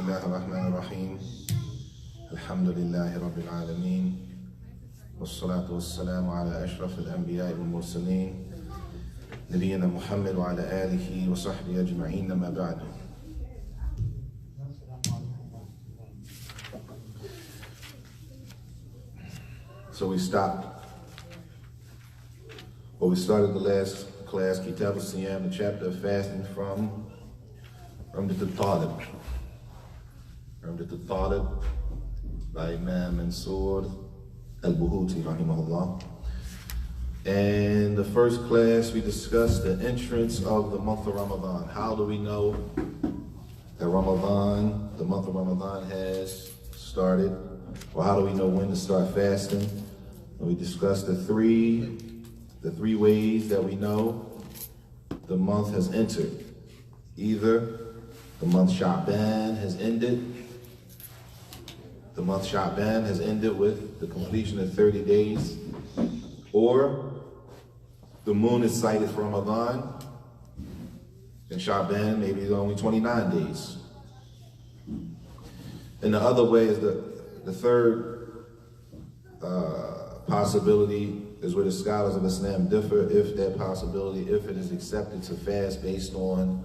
الله الرحمن الرحيم الحمد لله رب العالمين والصلاة والسلام على أشرف الأنبياء والمرسلين نبينا محمد وعلى آله وصحبه أجمعين ما بعد. So we started the last class, Kitab al-Siyam, the chapter of fasting from Umdah At-Taalib. Umdah At-Taalib by Imam Mansour al-Buhuti, rahimahullah. And the first class we discussed the entrance of the month of Ramadan. How do we know that Ramadan, the month of Ramadan has started? Or how do we know when to start fasting? And we discussed the three ways that we know the month has entered. Either the month Sha'ban has ended. The month Sha'ban has ended with the completion of 30 days. Or the moon is sighted for Ramadan. In Sha'ban, maybe it's only 29 days. And the other way is the third possibility is where the scholars of Islam differ, if that possibility, if it is accepted to fast based on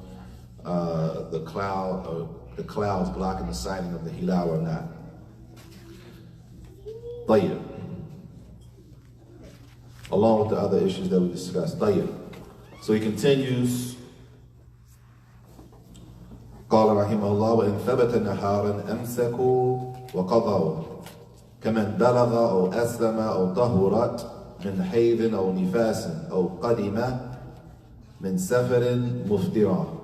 the clouds blocking the sighting of the hilal or not. Tayyib. Along with the other issues that we discussed. Tayyib. So he continues. قال رحمه الله وإن ثبت نهارا أمسكوا وقضوا كمن بلغ أو أسلم أو طهرت من حيض أو نفاس أو قدم من سفر مفطرا.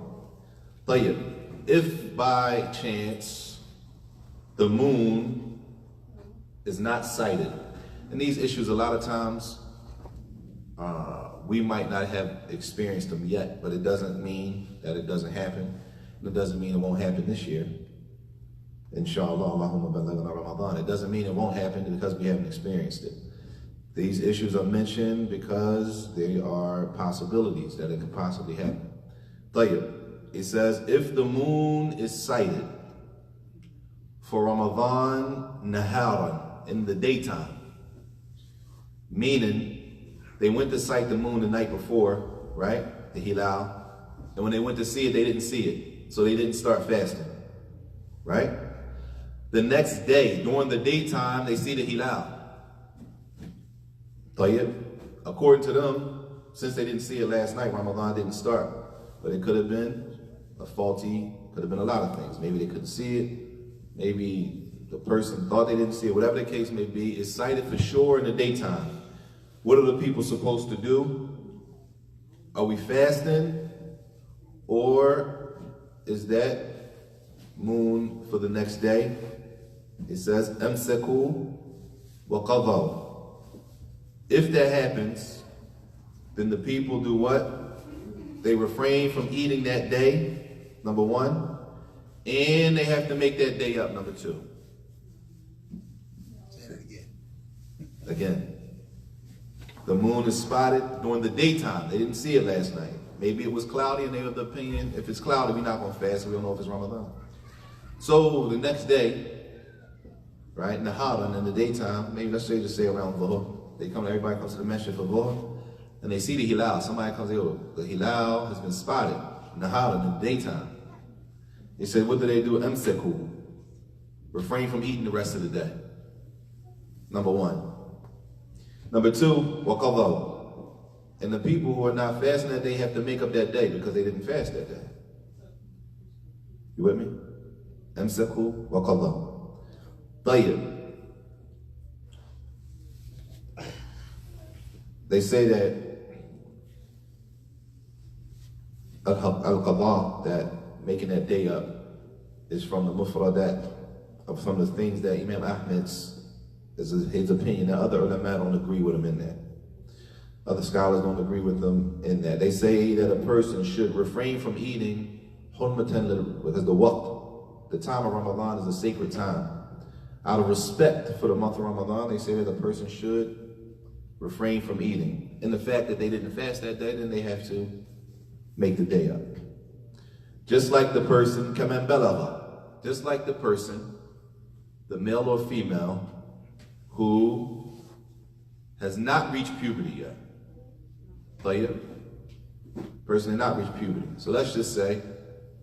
طيب, if by chance the moon is not sighted, and these issues a lot of times we might not have experienced them yet, but it doesn't mean that it doesn't happen. It doesn't mean it won't happen this year. Inshallah, Allahumma ballagna Ramadan. It doesn't mean it won't happen because we haven't experienced it. These issues are mentioned because they are possibilities that it could possibly happen. Tayyib. It says, if the moon is sighted for Ramadan naharan, in the daytime, meaning they went to sight the moon the night before, right? The hilal. And when they went to see it, they didn't see it. So they didn't start fasting, right? The next day, during the daytime, they see the hilal. Tayyib. According to them, since they didn't see it last night, Ramadan didn't start. But it could have been a faulty, could have been a lot of things. Maybe they couldn't see it. Maybe the person thought they didn't see it. Whatever the case may be, it's sighted for sure in the daytime. What are the people supposed to do? Are we fasting? Or is that moon for the next day? It says, Amsaku wa qadaw. If that happens, then the people do what? They refrain from eating that day, number one, and they have to make that day up, number two. Say it again. Again. The moon is spotted during the daytime. They didn't see it last night. Maybe it was cloudy and they were of the opinion, if it's cloudy, we're not going to fast, so we don't know if it's Ramadan. So the next day, right, Naharan in the daytime, maybe let's say just say around Dhuhr, everybody comes to the masjid for Dhuhr, and they see the hilal. Somebody comes, the hilal has been spotted, Naharan in the daytime. They said, what do? Amsaku. Refrain from eating the rest of the day. Number one. Number two, waqadaw. And the people who are not fasting that day have to make up that day because they didn't fast that day. You with me? Amsaku wa qadaw. Tayyib. They say that al-qada, that making that day up, is from the mufradat, from the things that Imam Ahmed's is his opinion. Now other ulama don't agree with him in that. Other scholars don't agree with them in that. They say that a person should refrain from eating hurmatan, because the waqt, the time of Ramadan, is a sacred time. Out of respect for the month of Ramadan, they say that a person should refrain from eating. And the fact that they didn't fast that day, then they have to make the day up. Just like the person, kaman balagha, just like the person, the male or female, who has not reached puberty yet. طيب? Person has not reached puberty. So let's just say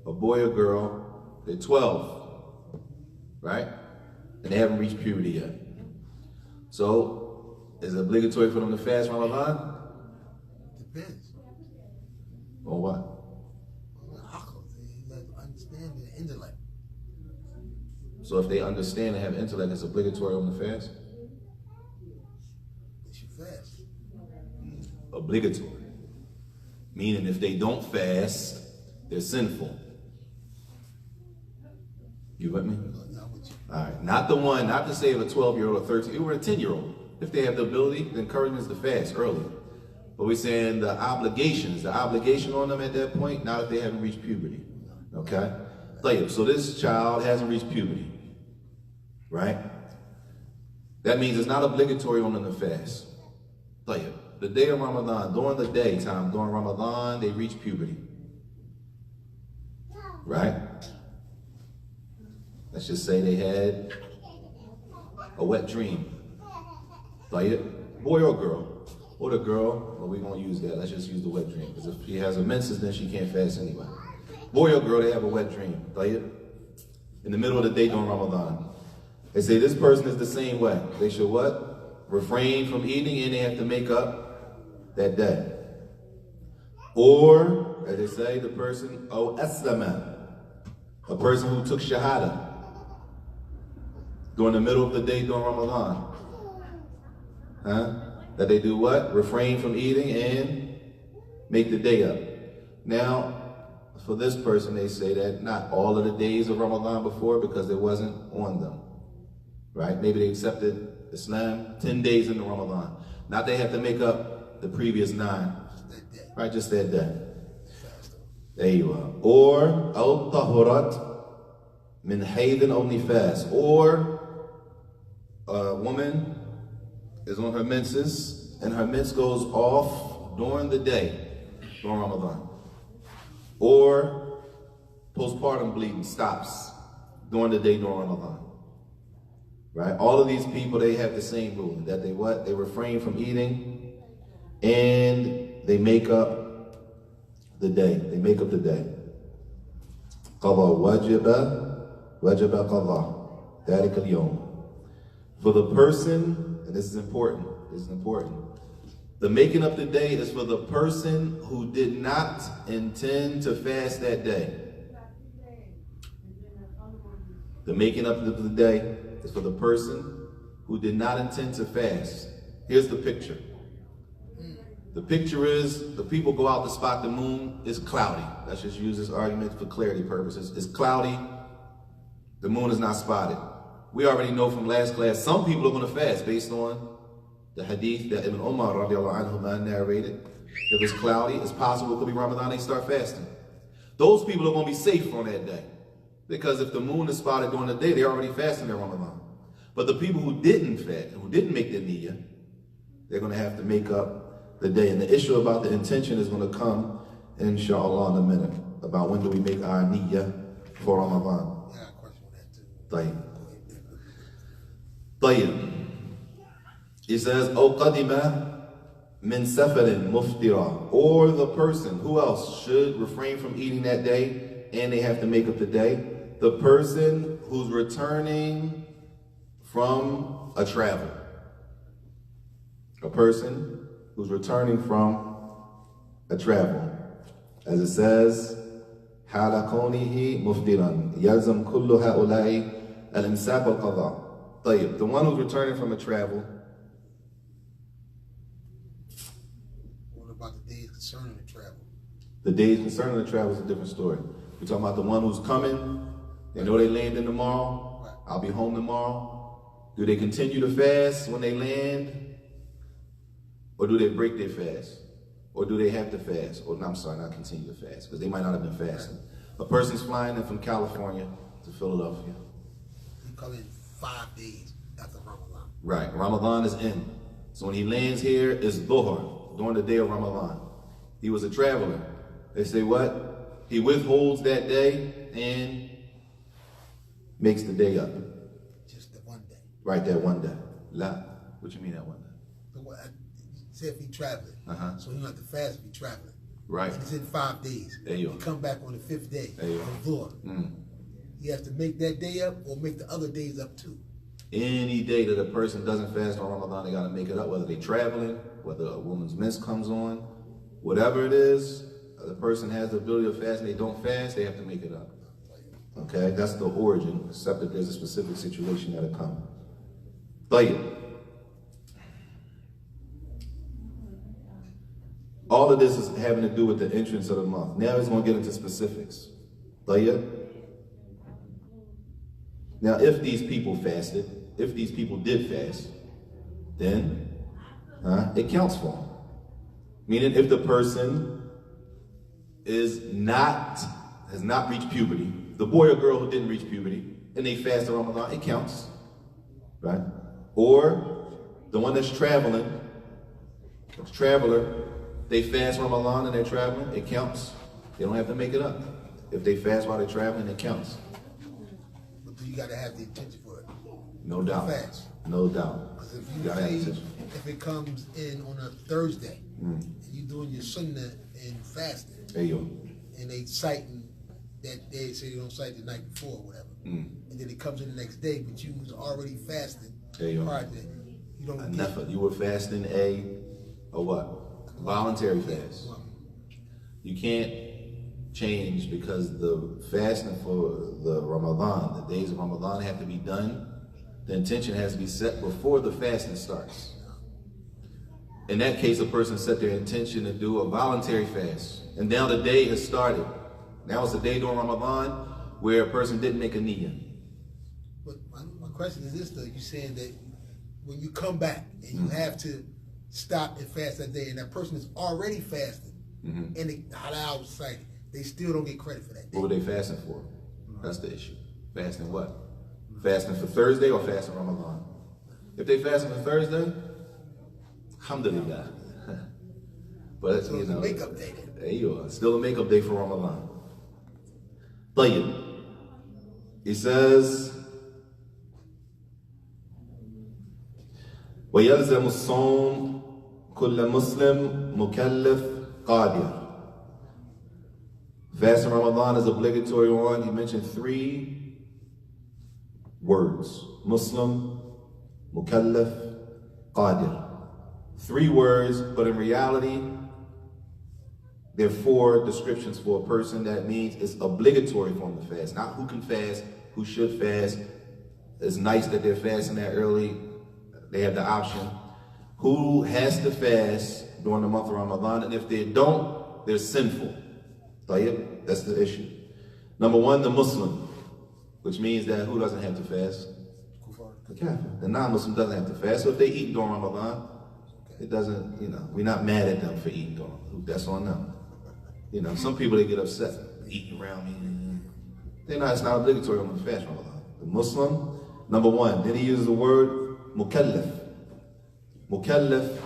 a boy or girl, they're 12, right? And they haven't reached puberty yet. So, is it obligatory for them to fast Ramadan? Depends. Or what? They understand the intellect. So if they understand and have intellect, it's obligatory on the fast? They should fast. Obligatory. Meaning if they don't fast, they're sinful. You with me? Not with you. All right. Not the one, not to save a 12-year-old or 13, or a 10-year-old. If they have the ability, the encouragement is to fast early. But we're saying the obligation on them at that point, not if they haven't reached puberty. Okay? So this child hasn't reached puberty. Right? That means it's not obligatory on them to fast. The day of Ramadan, during the daytime, during Ramadan, they reach puberty. Right? Let's just say they had a wet dream. Boy or girl. Or the girl, well, we're going to use that. Let's just use the wet dream. Because if she has a menses, then she can't fast anyway. Boy or girl, they have a wet dream. In the middle of the day during Ramadan. They say this person is the same way. They should what? Refrain from eating, and they have to make up that day. Or, as they say, the person, aslama, a person who took shahada during the middle of the day during Ramadan. That they do what? Refrain from eating and make the day up. Now, for this person, they say that not all of the days of Ramadan before, because it wasn't on them. Right? Maybe they accepted Islam 10 days into Ramadan. Not they have to make up the previous 9. Right? Just that day. There you are. Or, أو طهرت من حيض أو نفاس. Or, a woman is on her menses, and her mens goes off during the day, during Ramadan. Or postpartum bleeding stops during the day during Ramadan. Right? All of these people, they have the same rule, that they what? They refrain from eating, and they make up the day. They make up the day. قضى وجب قضاء ذلك اليوم. For the person, and this is important, the making up the day is for the person who did not intend to fast that day. The making up of the day is for the person who did not intend to fast. Here's the picture. The picture is the people go out to spot the moon. It's cloudy. Let's just use this argument for clarity purposes. It's cloudy. The moon is not spotted. We already know from last class, some people are going to fast based on the hadith that Ibn Umar radiallahu anhu narrated. If it's cloudy, it's possible it could be Ramadan, they start fasting. Those people are going to be safe on that day. Because if the moon is spotted during the day, they're already fasting their Ramadan. But the people who didn't fast, who didn't make their niyyah, they're going to have to make up the day. And the issue about the intention is going to come, inshallah, in a minute. About when do we make our niyyah for Ramadan. Yeah, I got a question on that too. طيب. He says, أو قدم من سفر مفطرا. Or the person, who else should refrain from eating that day and they have to make up the day? The person who's returning from a travel. A person who's returning from a travel. As it says, حال كونه مفطرا يلزم كل هؤلاء الإمساك والقضاء. طيب, the one who's returning from a travel. What about the days concerning the travel? The days concerning the travel is a different story. We're talking about the one who's coming. They know they landing tomorrow. Right. I'll be home tomorrow. Do they continue to fast when they land? Or do they break their fast? Or do they have to fast? Or no, I'm sorry, not continue to fast, because they might not have been fasting. Right. A person's flying in from California to Philadelphia. You call it 5 days after Ramadan. Right, Ramadan is in. So when he lands here, it's Dhuhr, during the day of Ramadan. He was a traveler. They say what? He withholds that day and makes the day up. Just the one day. Right, that one day. La. What you mean that one day? Say if he traveling, so he don't have to fast if he traveling. Right. And it's in 5 days. There you He are. come back on the 5th day. There you on Dhuhr. He has to make that day up or make the other days up too. Any day that a person doesn't fast on Ramadan, they got to make it up, whether they're traveling, whether a woman's mens comes on, whatever it is, the person has the ability to fast and they don't fast, they have to make it up. Okay, that's the origin, except that there's a specific situation that'll come. Tayyib. All of this is having to do with the entrance of the month. Now he's going to get into specifics. Tayyib. Now, if these people fasted, if these people did fast, then it counts for them. Meaning, if the person has not reached puberty, the boy or girl who didn't reach puberty, and they fast on Ramadan, it counts, right? Or the one that's traveling, the traveler, they fast Ramadan and they're traveling, it counts. They don't have to make it up. If they fast while they're traveling, it counts. You got to have the intention for it. No doubt. Fast. No doubt. Because if You gotta have say, intention. if it comes in on a Thursday, and you doing your sunnah and fasting, There you and they citing that day, say they don't cite the night before or whatever, and then it comes in the next day, but you was already fasting There you prior to that. You don't go. You were fasting a what? Voluntary fast. You can't change because the fasting for the Ramadan, the days of Ramadan have to be done. The intention has to be set before the fasting starts. In that case, a person set their intention to do a voluntary fast. And now the day has started. Now it's a day during Ramadan where a person didn't make a niyyah. But my question is this though, you're saying that when you come back and you have to stop and fast that day and that person is already fasting and the halal was cited, they still don't get credit for that day. What were they fasting for? That's the issue. Fasting what? Fasting for Thursday or fasting Ramadan? If they fasting for Thursday, alhamdulillah. But So it's a makeup day then. there you are. Still a makeup day for Ramadan. Tayyib. He says, وَيَلْزَمُ الصَّوْمُ كُلَّ مُسْلِمْ مُكَلَّفْ قَادِرٌ. Fasting Ramadan is obligatory on, he mentioned 3 words. Muslim, Mukallaf, Qadir. 3 words, but in reality, there are 4 descriptions for a person. That means it's obligatory for them to fast. Not who can fast, who should fast. It's nice that they're fasting that early. They have the option. Who has to fast during the month of Ramadan, and if they don't, they're sinful. Tayyib, that's the issue. Number 1, the Muslim, which means that who doesn't have to fast? The kafir. The non-Muslim doesn't have to fast. So if they eat during Ramadan, it doesn't, we're not mad at them for eating during. That's on them. Some people, they get upset eating around me. It's not obligatory on them to fast Ramadan. The Muslim, number 1. Then he uses the word mukallaf. Mukallaf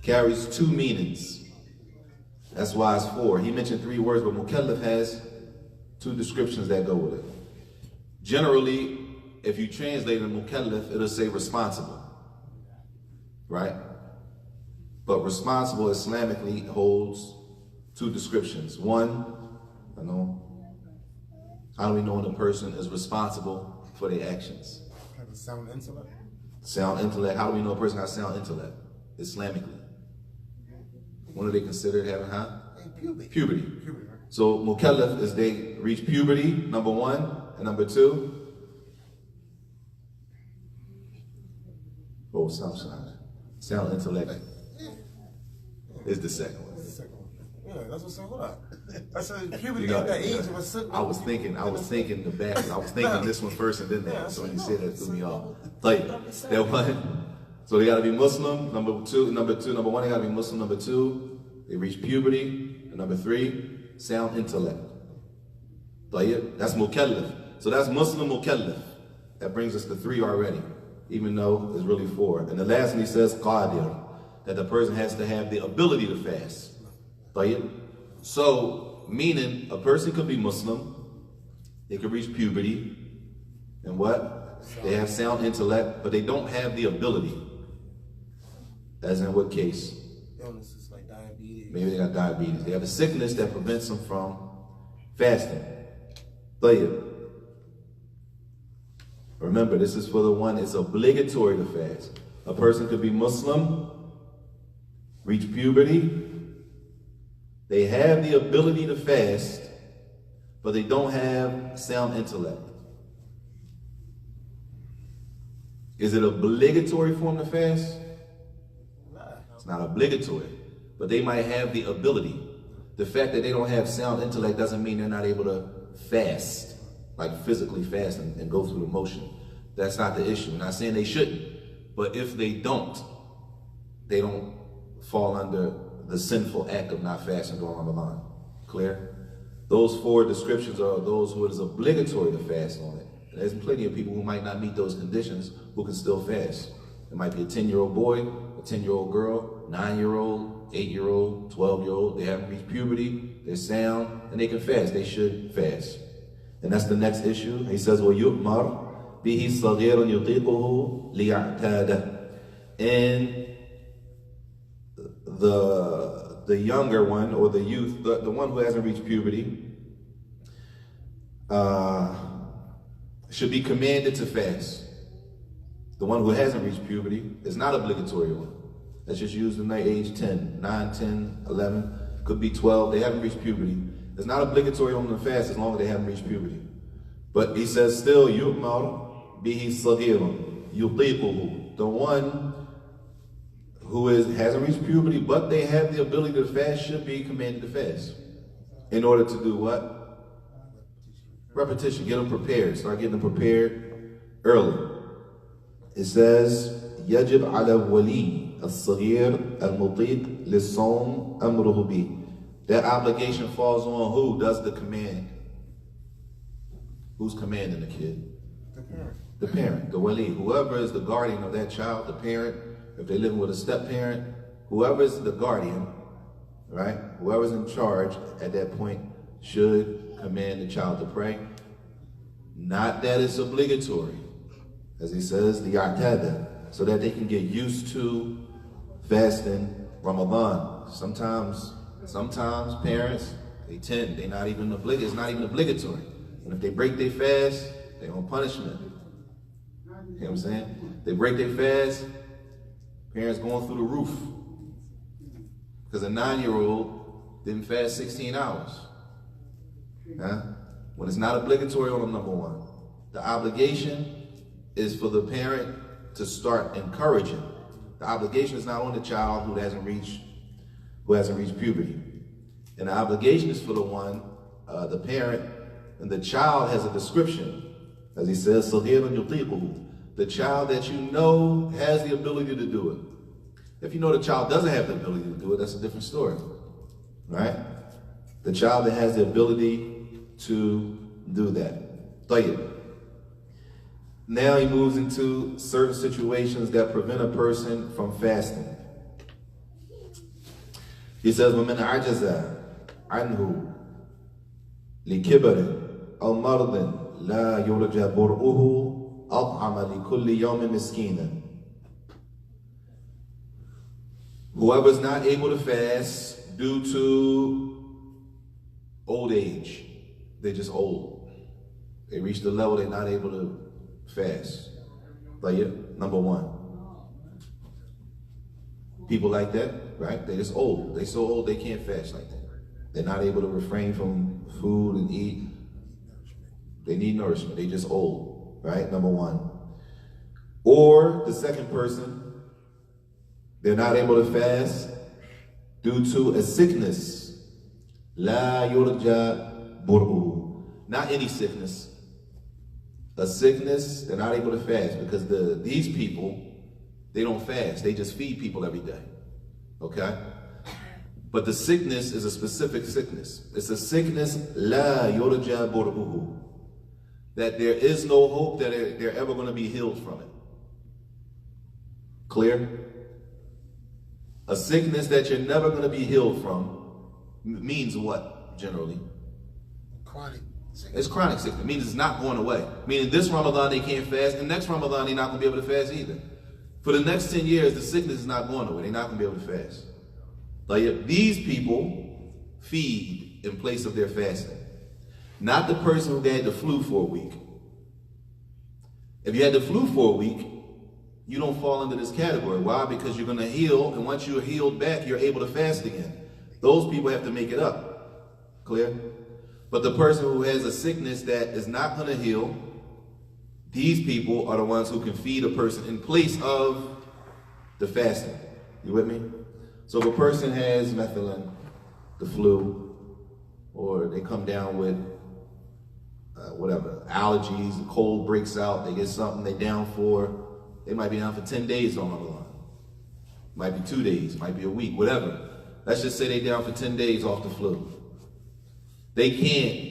carries 2 meanings. That's why it's 4. He mentioned 3 words, but mukallaf has 2 descriptions that go with it. Generally, if you translate a mukallaf, it'll say responsible, right? But responsible Islamically holds 2 descriptions. 1, how do we know when a person is responsible for their actions? Have a sound intellect. Sound intellect. How do we know a person has sound intellect? Islamically. When are they considered having Puberty. Puberty, right? So mukallaf is they reach puberty, number 1, and number 2. Sound intellect is the second one. That's the second one. Yeah, that's what's saying. Hold on. I said puberty You know, at that age of a certain. I was thinking the back. I was thinking this one first and then that. Yeah, So when no, you said that threw me off. it's Like not- that one. So they gotta be Muslim, number 1, they gotta be Muslim, number 2, they reach puberty, and number 3, sound intellect. That's mukallaf. So that's Muslim mukallaf. That brings us to 3 already, even though it's really 4. And the last one he says qadir, that the person has to have the ability to fast. So meaning a person could be Muslim, They can reach puberty, and what? They have sound intellect, but they don't have the ability. As in what case? Illnesses like diabetes. Maybe they got diabetes. They have a sickness that prevents them from fasting. طيب. Remember, this is for the one, it's obligatory to fast. A person could be Muslim, reach puberty, they have the ability to fast, but they don't have sound intellect. Is it obligatory for them to fast? It's not obligatory, but they might have the ability. The fact that they don't have sound intellect doesn't mean they're not able to fast, like physically fast and go through the motion. That's not the issue. I'm not saying they shouldn't, but if they don't fall under the sinful act of not fasting during Ramadan. Clear? Those 4 descriptions are those who it is obligatory to fast on it. And there's plenty of people who might not meet those conditions who can still fast. It might be a 10-year-old boy, a 10-year-old girl, 9-year-old, 8-year-old, 12-year-old. They haven't reached puberty, they're sound, and they can fast. They should fast. And that's the next issue. He says, وَيُؤْمَرْ بِهِ صَغِيرٌ يُطِيقُهُ لِيَعْتَادَ. And the younger one, or the youth, the one who hasn't reached puberty, should be commanded to fast. The one who hasn't reached puberty is not obligatory one. Let's just use the age 10, 9, 10, 11, could be 12, they haven't reached puberty. It's not obligatory on them to fast as long as they haven't reached puberty. But he says still, يُؤْمَرْ بِهِ صَغِيرٌ يُطِيقُهُ. The one who hasn't reached puberty, but they have the ability to fast, should be commanded to fast. In order to do what? Repetition. Get them prepared. Start getting them prepared early. It says, يجب على ولي الصغير المطيق للصوم أمره به. That obligation falls on who does the command? Who's commanding the kid? The parent. The parent, the wali. Whoever is the guardian of that child, the parent, if they're living with a step-parent, whoever is the guardian, right? Whoever's in charge at that point should command the child to pray. Not that it's obligatory, as he says, the ya'tada, so that they can get used to fasting Ramadan. Sometimes parents, it's not even obligatory. And if they break their fast, they're on punishment. You know what I'm saying? They break their fast, parents going through the roof. Because a 9-year-old didn't fast 16 hours. Huh? When it's not obligatory on them, number one. The obligation is for the parent to start encouraging. The obligation is not on the child who hasn't reached puberty. And the obligation is for the parent, and the child has a description. As he says, صَغِيرٌ يُطِيقُهُ. The child that you know has the ability to do it. If you know the child doesn't have the ability to do it, that's a different story, right? The child that has the ability to do that. طيب. Now he moves into certain situations that prevent a person from fasting. He says, وَمَنْ عَجَزَ عَنْهُ لِكِبَرٍ أَوْ مَرْضٍ لَا يُرْجَى بُرْءُهُ أَطْعَمَ لِكُلِّ يَوْمٍ مِسْكِينًا. Whoever's not able to fast due to old age, they're just old. They reach the level they're not able to fast. Number one. People like that, right? They're just old. They're so old they can't fast like that. They're not able to refrain from food and eat. They need nourishment. They're just old, right? Number one. Or the second person, they're not able to fast due to a sickness. La yurja bur'uhu. Not any sickness. A sickness, they're not able to fast because these people, they don't fast. They just feed people every day. Okay? But the sickness is a specific sickness. It's a sickness, la yurja bur'uhu. That there is no hope that they're ever going to be healed from it. Clear? A sickness that you're never going to be healed from means what, generally? Chronic. It's chronic sickness. It means it's not going away. Meaning this Ramadan they can't fast, and next Ramadan they're not going to be able to fast either. For the next 10 years, the sickness is not going away. They're not going to be able to fast. Like these people feed in place of their fasting. Not the person who had the flu for a week. If you had the flu for a week, you don't fall into this category. Why? Because you're going to heal, and once you're healed back, you're able to fast again. Those people have to make it up. Clear? But the person who has a sickness that is not going to heal, these people are the ones who can feed a person in place of the fasting. You with me? So if a person has methaline, the flu, or they come down with whatever, allergies, a cold breaks out, they get something, they might be down for 10 days on Ramadan. Might be 2 days, might be a week, whatever. Let's just say they're down for 10 days off the flu. They can't,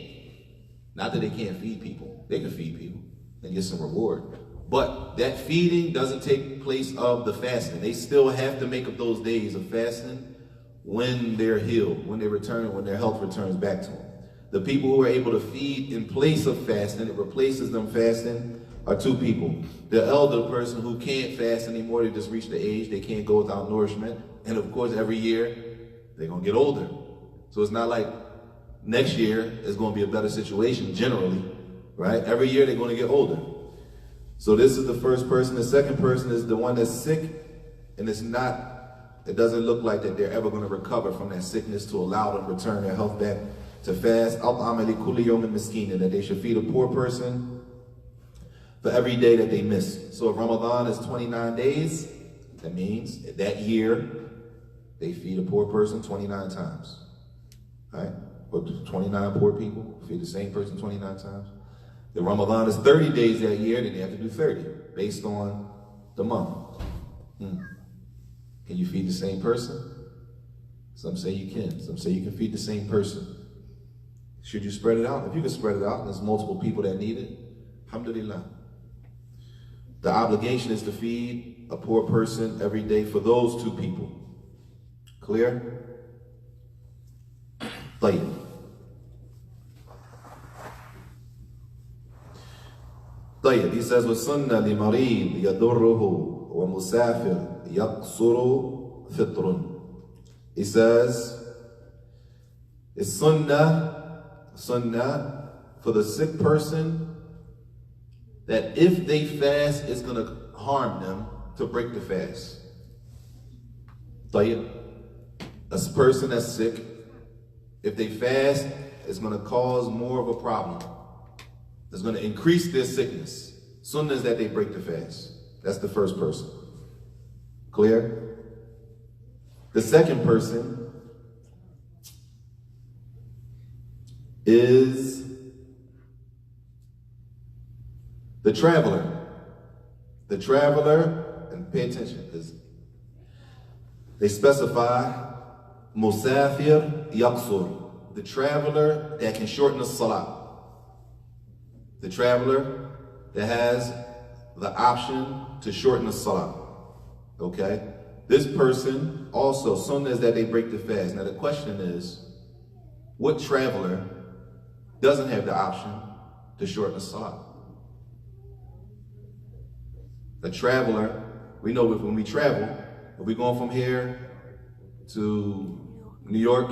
not that they can't feed people, they can feed people and get some reward. But that feeding doesn't take place of the fasting. They still have to make up those days of fasting when they're healed, when they return, when their health returns back to them. The people who are able to feed in place of fasting, it replaces them fasting, are two people. The elder person who can't fast anymore, they just reached the age, they can't go without nourishment. And of course, every year, they're going to get older. So it's not like next year is going to be a better situation generally, right? Every year they're going to get older. So this is the first person. The second person is the one that's sick, and it doesn't look like that they're ever going to recover from that sickness to allow them to return their health back to fast. That they should feed a poor person for every day that they miss. So if Ramadan is 29 days, that means that year they feed a poor person 29 times, right? But 29 poor people feed the same person 29 times. If Ramadan is 30 days that year, then they have to do 30 based on the month. Can you feed the same person? Some say you can. Some say you can feed the same person. Should you spread it out? If you can spread it out and there's multiple people that need it, alhamdulillah. The obligation is to feed a poor person every day for those two people. Clear? طيب. طيب, he says, وَالسُنَّةِ لِمَرِيضٍ يَضُرُّهُ وَمُسَافِرٍ يَقْصُرُ فِطْرٌ. He says, it's sunnah for the sick person that if they fast, it's going to harm them to break the fast. طيب, a person that's sick, if they fast, it's going to cause more of a problem. It's going to increase their sickness. Sunnah is that they break the fast. That's the first person. Clear? The second person is the traveler. The traveler, and pay attention, because they specify musafir yaqsur, the traveler that can shorten the salah. The traveler that has the option to shorten the salah. Okay? This person also, sunnah is that they break the fast. Now the question is, what traveler doesn't have the option to shorten the salah? A traveler, we know when we travel, if we're going from here to New York,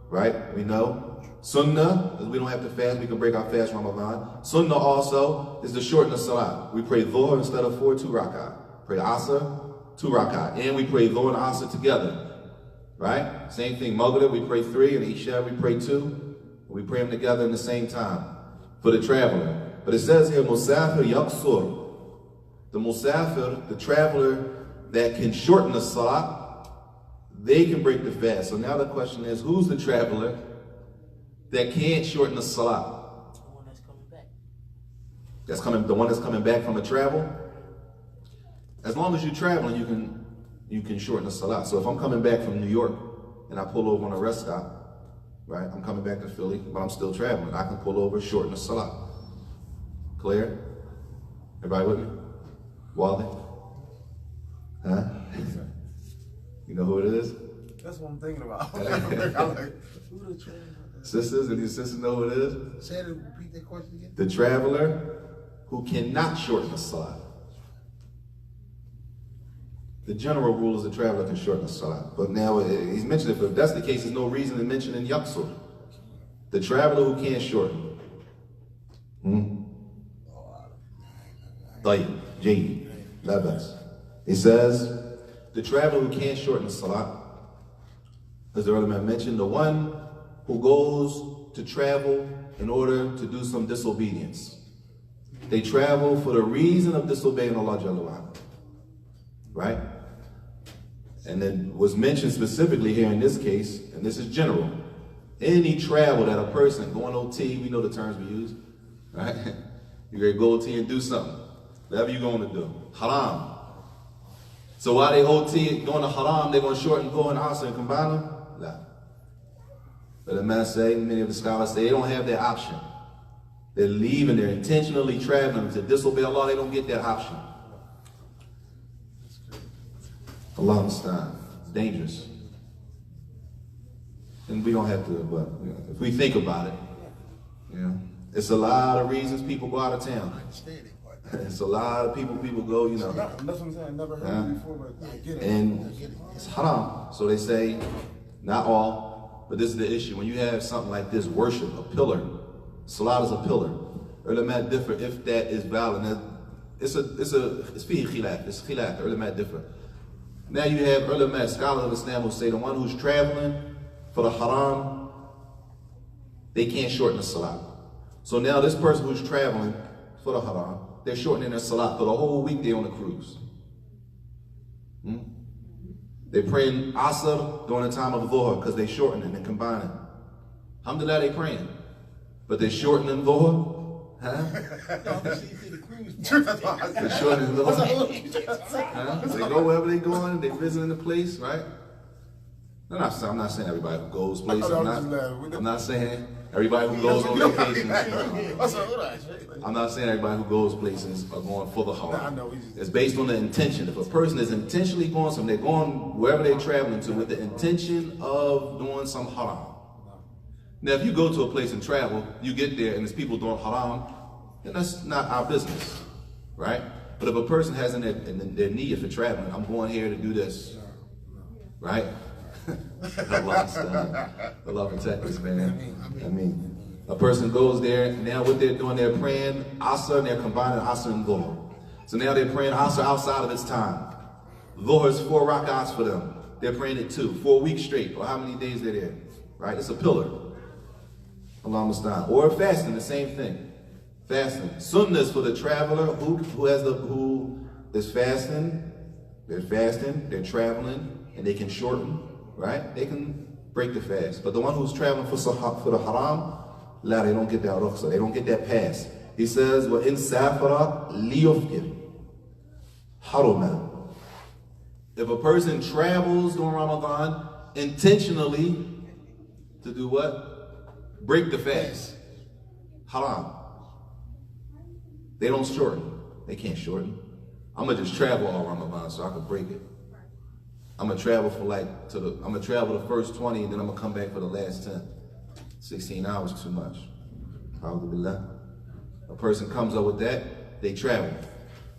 right? We know. Sunnah is we don't have to fast, we can break our fast Ramadan. Sunnah also is to shorten the salah. We pray Dhuhr instead of 4, 2 rak'ah. Pray Asr, 2 rak'ah. And we pray Dhuhr and Asr together. Right? Same thing, Maghrib, we pray 3, and Isha, we pray 2. We pray them together in the same time for the traveler. But it says here, Musafir Yaqsur. The Musafir, the traveler that can shorten the salah, they can break the fast. So now the question is, who's the traveler that can't shorten the salah? The one that's coming back. The one that's coming back from a travel? As long as you're traveling, you can shorten the salah. So if I'm coming back from New York and I pull over on a rest stop, right? I'm coming back to Philly, but I'm still traveling. I can pull over, shorten the salah. Clear? Everybody with me? Wally? Huh? You know who it is? That's what I'm thinking about. I'm like, who the traveler? Sisters, any sisters know who it is? Say it, repeat that question again. The traveler who cannot shorten the salah. The general rule is the traveler can shorten the salah. But now he's mentioned if that's the case, there's no reason to mention in Yaqsur. The traveler who can't shorten. طيب, جيد, لا بأس. He says, the traveler who can't shorten the salah, as the earlier man mentioned, the one who goes to travel in order to do some disobedience. They travel for the reason of disobeying Allah Jalla wa'ala. Right? And then was mentioned specifically here in this case, and this is general. Any travel that a person, going OT, we know the terms we use, right? You're going to go OT and do something. Whatever you're going to do. Haram. So while they OT going to haram, they're going to shorten Dhuhr and Asr and combine them? No. But the man say, many of the scholars say, they don't have that option. They're leaving, they're intentionally traveling to disobey Allah, they don't get that option. Allah understand. It's dangerous. And we don't have to, but if we think about it, it's a lot of reasons people go out of town. I understand it. It's a lot of people go, That's what I'm saying. I never heard it before, but I get it. And it's haram. So they say, not all, but this is the issue. When you have something like this, worship, a pillar, salat is a pillar. Ulama differ if that is valid. It's fihi khilaf. It's khilaf. Ulama differ. Now you have ulama, scholars of Islam who say the one who's traveling for the haram, they can't shorten the salat. So now this person who's traveling for the haram, they're shortening their salat for the whole week they're on a cruise. They're praying Asr during the time of Dhuhr because they shorten it and combine it. Alhamdulillah, they're praying. But they're shortening Dhuhr. Huh? They're shortening Dhuhr. They go wherever they're going, they're visiting the place, right? I'm not saying everybody who goes places. I'm not saying everybody who goes on vacations. I'm not saying everybody who goes places are going for the haram. It's based on the intention. If a person is intentionally going somewhere, they're going wherever they're traveling to with the intention of doing some haram. Now, if you go to a place and travel, you get there and there's people doing haram, then that's not our business, right? But if a person has in their need for traveling, I'm going here to do this, right? Allah protect us, man. I mean, a person goes there, now what they're doing, they're praying Asr, and they're combining Asr and Dhuhr. So now they're praying Asr outside of its time. Dhuhr is 4 rak'ahs for them. They're praying it 4 weeks straight, or how many days they're there, right? It's a pillar. Allah musta'an. Or fasting, the same thing. Fasting. Sunnah is for the traveler who is fasting. They're fasting, they're traveling, and they can shorten. Right? They can break the fast. But the one who's traveling for the haram, la, they don't get that rukhsa. They don't get that pass. He says, وَإِن سَافَرَ لِيُفْكِرْ حَرُمًا. If a person travels during Ramadan intentionally to do what? Break the fast. Haram. They don't shorten. They can't shorten. I'm going to just travel all Ramadan so I can break it. I'm gonna travel I'm gonna travel the first 20 and then I'm gonna come back for the last 10. 16 hours too much. Alhamdulillah. A person comes up with that, they travel.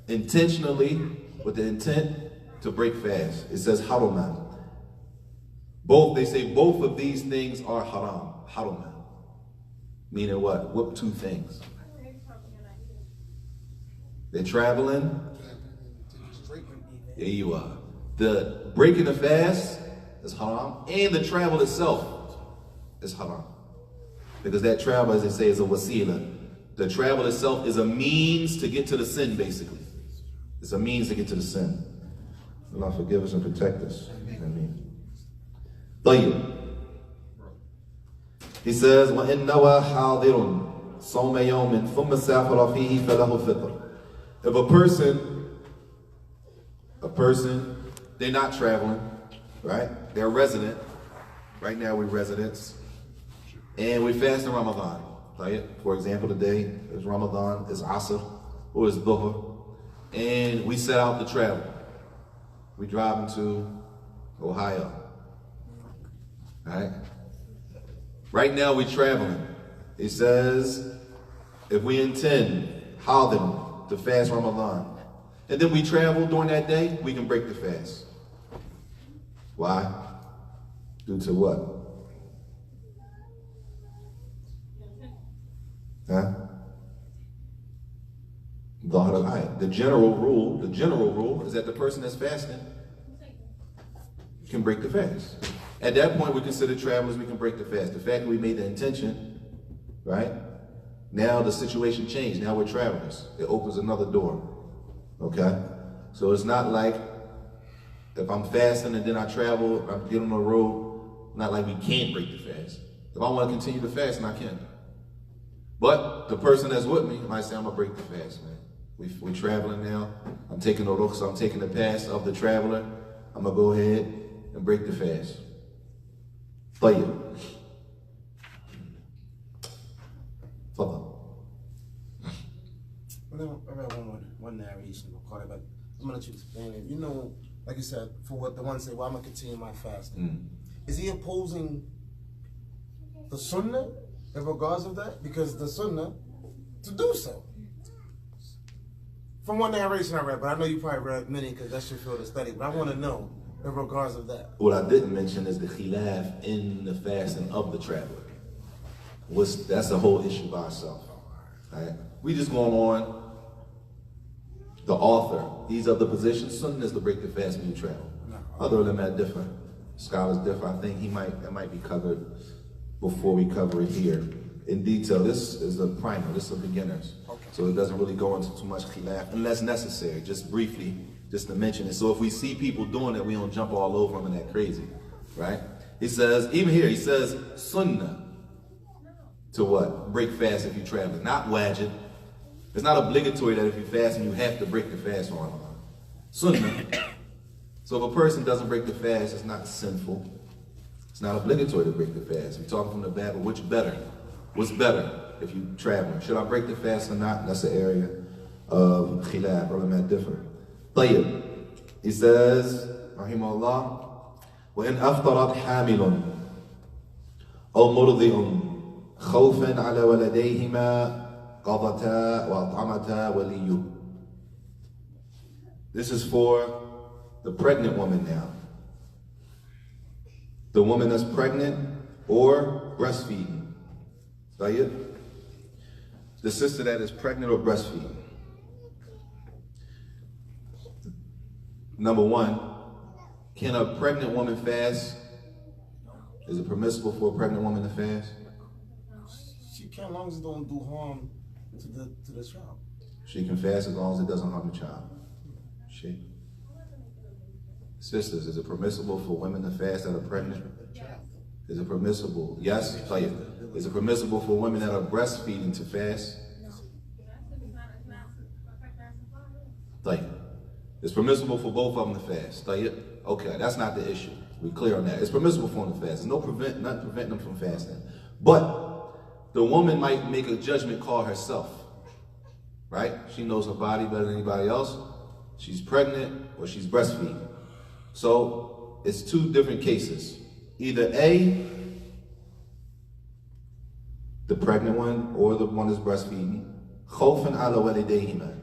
Intentionally, with the intent to break fast. It says haruman. They say both of these things are haram. Haruman. Meaning what? What 2 things? They're traveling. There you are. The breaking the fast is haram, and the travel itself is haram. Because that travel, as they say, is a wasila. The travel itself is a means to get to the sin, basically. It's a means to get to the sin. Allah forgive us and protect us. Ameen. طيب. He says, وَإِنْ نَوَى حَاضِرٌ صَوْمَ يَوْمٍ ثُمَّ سَافَرَ فِيهِ فَلَهُ فِطْرٌ. If a person, they're not traveling, right? They're resident. Right now we're residents. And we fast in Ramadan. Right? For example, today is Ramadan, it's Asr, or it's Dhuhr. And we set out to travel. We drive into Ohio. Right? Right now we're traveling. It says, if we intend, hadir, to fast Ramadan, and then we travel during that day, we can break the fast. Why? Due to what? Huh? The general rule is that the person that's fasting can break the fast. At that point, we consider travelers, we can break the fast. The fact that we made the intention, right? Now the situation changed. Now we're travelers. It opens another door. Okay? So it's not like if I'm fasting and then I travel, I get on the road, not like we can't break the fast. If I want to continue to fast, then I can. But the person that's with me might say, I'm going to break the fast, man. We're traveling now. I'm taking the rukhsah, I'm taking the pass of the traveler. I'm going to go ahead and break the fast. طيب. تفضل. I read one narration, but I'm going to let you explain it. You know, like you said, for what the one said, well, I'm going to continue my fasting. Is he opposing the sunnah in regards of that? Because the sunnah to do so. From one narration I read, but I know you probably read many because that's your field of study, but I want to know in regards of that. What I didn't mention is the khilaf in the fasting of the traveler. That's a whole issue by itself. Right? We just going on. The author, he's of the position, sunnah is to break the fast when you travel. Other ulama different, scholars different. I think that might be covered before we cover it here in detail. This is a primer, this is a beginners. Okay. So it doesn't really go into too much khilaf unless necessary, just briefly, just to mention it. So if we see people doing it, we don't jump all over them and that crazy, right? He says, even here, he says, sunnah to what? Break fast if you travel. Not wajib. It's not obligatory that if you fast and you have to break the fast on Ramadan. Sunnah. So if a person doesn't break the fast, it's not sinful. It's not obligatory to break the fast. We're talking from the Bible, which better? What's better if you travel? Should I break the fast or not? That's the area of khilaf, ulama different. طيب. He says, rahimahullah, وَإِنْ أَفْطَرَتْ حَامِلٌ أَوْ مُرْضِعٌ خَوْفًا عَلَى وَلَدَيْهِمَا قَضَتَا وَأَطْعَمَتَا وَلِيُّ. This is for the pregnant woman now. The woman that's pregnant or breastfeeding. The sister that is pregnant or breastfeeding. Number one, can a pregnant woman fast? Is it permissible for a pregnant woman to fast? She can, as long as it don't do harm to the child. She can fast as long as it doesn't harm the child. Sisters, is it permissible for women to fast that are pregnant? Is it permissible? Yes? Is it permissible for women that are breastfeeding to fast? It's permissible for both of them to fast. Okay, that's not the issue. We're clear on that. It's permissible for them to fast. There's nothing preventing them from fasting. But the woman might make a judgment call herself. Right? She knows her body better than anybody else. She's pregnant or she's breastfeeding. So it's two different cases. Either A, the pregnant one or the one that's breastfeeding. خوفاً على والديهما.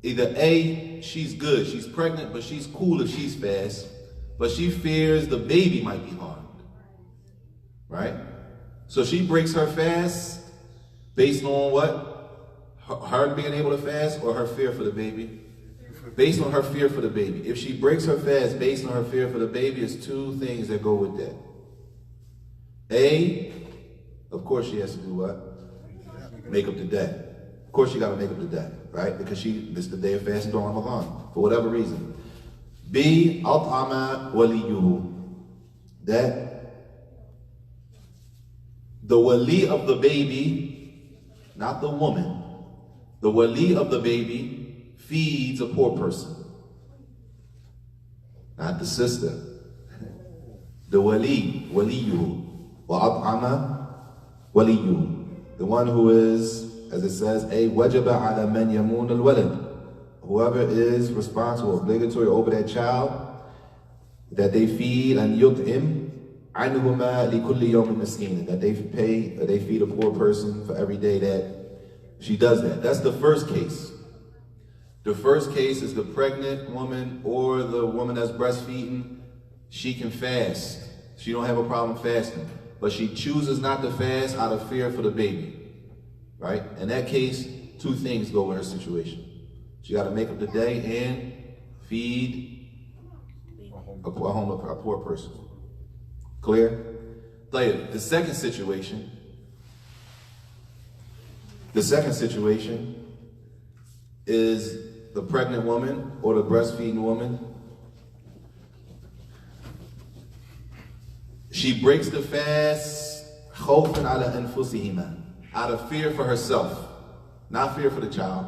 Either A, she's good, she's pregnant, but she's cool if she's fast, but she fears the baby might be harmed. Right? So she breaks her fast based on what? Her being able to fast or her fear for the baby? Based on her fear for the baby. If she breaks her fast based on her fear for the baby, it's two things that go with that. A, of course she has to do what? Make up the day. Of course she got to make up the day, right? Because this is the day of fasting during Ramadan, for whatever reason. B, أطعم وليه. That the wali of the baby, not the woman, the wali of the baby feeds a poor person. Not the sister. The wali, waliyuhu. وَأَطْعَمَ وَلِيُّهُ. The one who is, as it says, وَجَبَ عَلَى مَنْ يَمُونَ الْوَلَدِ. Whoever is responsible, obligatory over that child, that they feed and yut'im, عنهما لكل يوم مسكين, that they feed a poor person for every day that she does that. That's the first case. The first case is the pregnant woman or the woman that's breastfeeding. She can fast. She don't have a problem fasting, but she chooses not to fast out of fear for the baby, right? In that case, two things go with her situation. She got to make up the day and feed a poor person. Clear? The second situation is the pregnant woman or the breastfeeding woman. She breaks the fast خوفاً على أنفسهما, out of fear for herself, not fear for the child.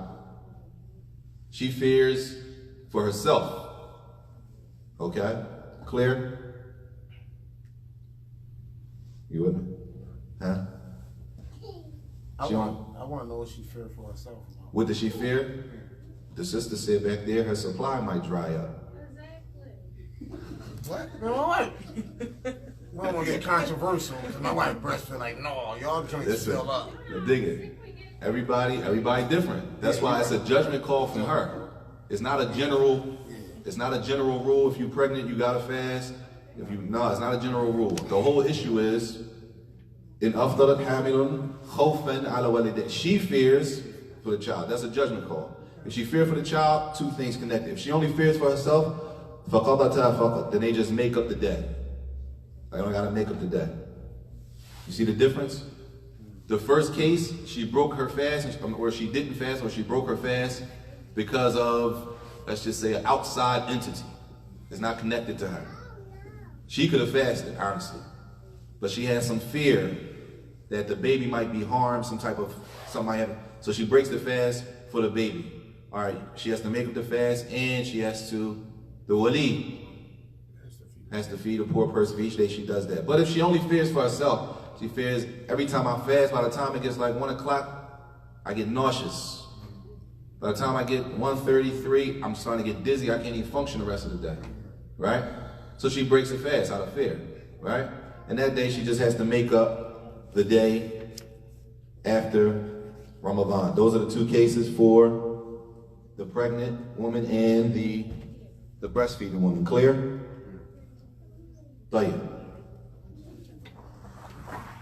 She fears for herself. Okay? Clear? You with me? Huh? I want to know what she feared for herself. What does she fear? The sister said back there, her supply might dry up. What? No, what? We don't want to get controversial. My wife breastfed like, no, y'all joints fill up. Dig it. Everybody different. That's why it's a judgment call from her. It's not a general rule. If you're pregnant, you gotta fast. No, it's not a general rule. The whole issue is in أفضلت حامل خوفا على والديه. She fears for the child. That's a judgment call. If she fears for the child, two things connected. If she only fears for herself, فقضتها فقط. Then they just make up the day. I only gotta make up the day. You see the difference? The first case, she broke her fast, or she didn't fast, or she broke her fast because of, let's just say, an outside entity. It's not connected to her. She could have fasted, honestly, but she had some fear that the baby might be harmed, something might happen. So she breaks the fast for the baby. All right, she has to make up the fast, and she has to, the wali has to feed a poor person for each day she does that. But if she only fears for herself, she fears every time I fast, by the time it gets like 1 o'clock, I get nauseous. By the time I get 1:33, I'm starting to get dizzy. I can't even function the rest of the day, right? So she breaks a fast out of fear, right? And that day she just has to make up the day after Ramadan. Those are the two cases for the pregnant woman and the breastfeeding woman. Clear?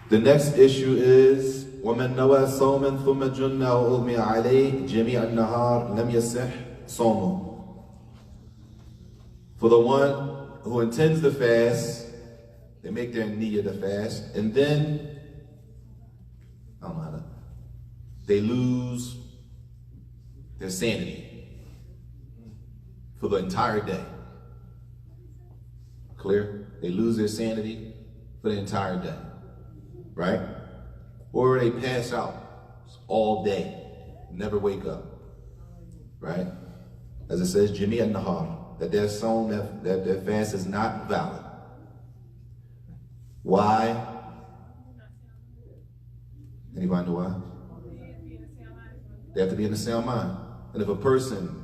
The next issue is وَمَنْ نَوَى صَوْمًا ثُمَّ جُنَّ أَوْ أُغْمِيَ عَلَيْهِ جَمِيعَ النَّهَارِ لَمْ يَصِحْ صَوْمُهُ. For the one who intends the fast, they make their niyyah to fast, and then they lose their sanity for the entire day. Clear? They lose their sanity for the entire day, right? Or they pass out all day, never wake up, right? As it says, Jami' al-Nahar, that their sawm, that their fast is not valid. Why? Anybody know why? They have to be in the sound mind. And if a person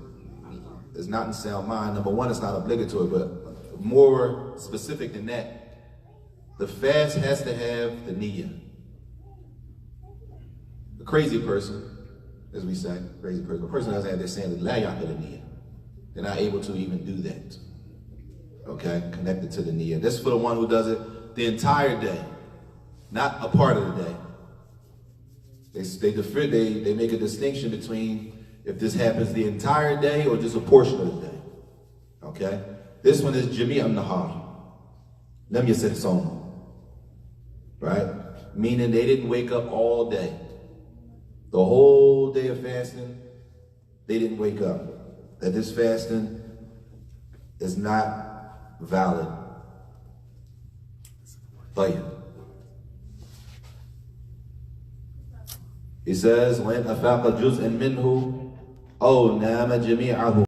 is not in sound mind, number one, it's not obligatory, but more specific than that, the fast has to have the niyyah. The crazy person, as we say, crazy person, the person doesn't have their sanity, la yaqil niyyah. They're not able to even do that. Okay, connected to the niyyah. This is for the one who does it the entire day, not a part of the day. They make a distinction between if this happens the entire day or just a portion of the day. Okay? This one is Jami' al-Nahar. Lam yasih sawm. Right? Meaning they didn't wake up all day. The whole day of fasting, they didn't wake up. That this fasting is not valid. He says, when أَفَاقَ جُزْءًا مِّنْهُ أَوْ نَامَ جَمِيعَهُ